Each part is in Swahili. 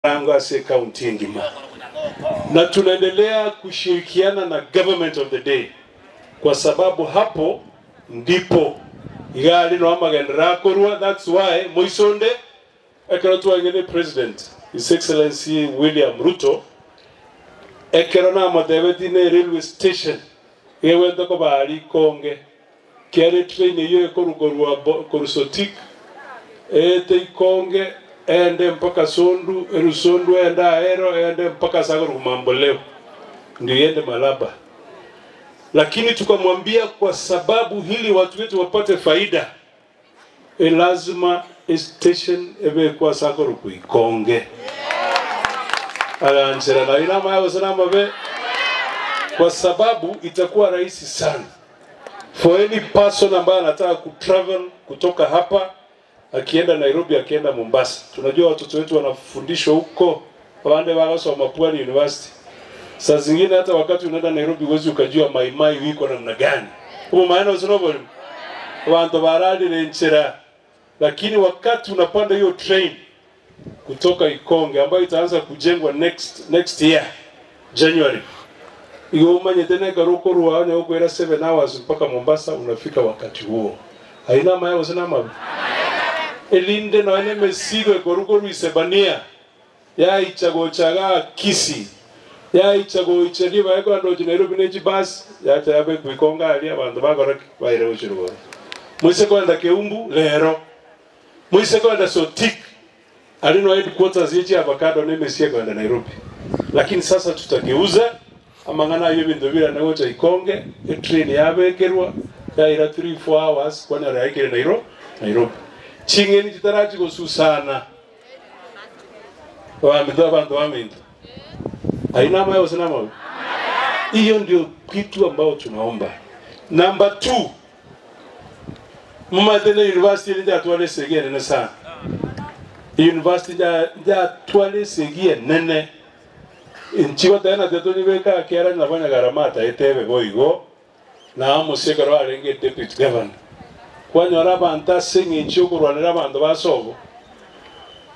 Ase county ngima. Na tunaendelea kushirikiana na government of the day, kwa sababu hapo ndipo igali no amagendera korwa. That's why Moisonde ekerotu wangene President His Excellency William Ruto ekerona amadebeti ne railway station yewenda ko bali konge kere train yo ekorugorwa korusotik ete konge ende mpaka Sondu, Rusondu enda Ahero, ende mpaka Sagoro Mamboleo, ndio yende Malaba. Lakini tukamwambia kwa sababu hili watu wetu wapate faida, lazima station ebe kwa Sagoro kuikonge. Alanjera na inama yao sana mabe, kwa sababu itakuwa rahisi sana for any person ambaye anataka kutravel kutoka hapa akienda Nairobi, akienda Mombasa. Tunajua watoto wetu wanafundishwa huko wande wanasoma Pwani University. Saa zingine hata wakati unaenda Nairobi huwezi ukajua maimai wiko namna gani. Kwa maana usinobole wando baradi lenchera. Lakini wakati unapanda hiyo train kutoka Ikonge ambayo itaanza kujengwa next year January, iyo umanye tena garoko ruwanya huko era 7 hours mpaka Mombasa, unafika wakati huo. Haina maana sana mabu elinde na ene mesigo ekoruko ruisebania ya ichago chaga Kisi ya ichago icheliba eko ando Nairobi neji bus ya tabe kuikonga ali abantu bagora baire uchirugo mwise kwenda Keumbu lero mwise kwenda Sotik ali no headquarters yechi avocado ne mesie kwenda Nairobi. Lakini sasa tutageuza amangana yo bintu bira na gocha Ikonge train yabekerwa ya ira 3-4 hours kwa na raikire Nairobi. Chingeni jitaraji kususana wamitoa bantu waminto haina mayo sana mayo. Hiyo ndio kitu ambao tunaomba. Number 2, Mmadene University ndio atwale segie nene sana. University ndio atwale segie nene nchiwa tena tetoni beka kera nafanya garamata etebe boigo na amusekaro arenge deputy governor kwanyora banta singi nchukurwanira bantu basogo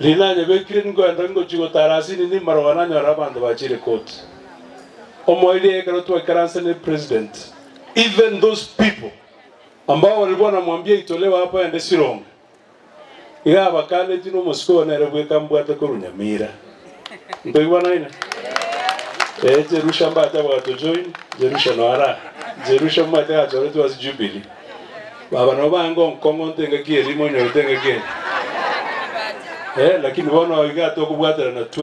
linanye bekire ngo ndango chigo tarasini ni marwana nyora bantu bachire court omoile ekaro tu ekaranse ni president. Even those people ambao walikuwa namwambia itolewa hapa ende Sironga ila bakale tino Moscow na rebeka mbwata korunyamira ndio bwana ina Jerusha mbata watu join Jerusha noara Jerusha mbata ajore tu as Jubilee baba no bango kongo ntenga kieri monyo ntenga kieri lakini bona wigato kubwatera na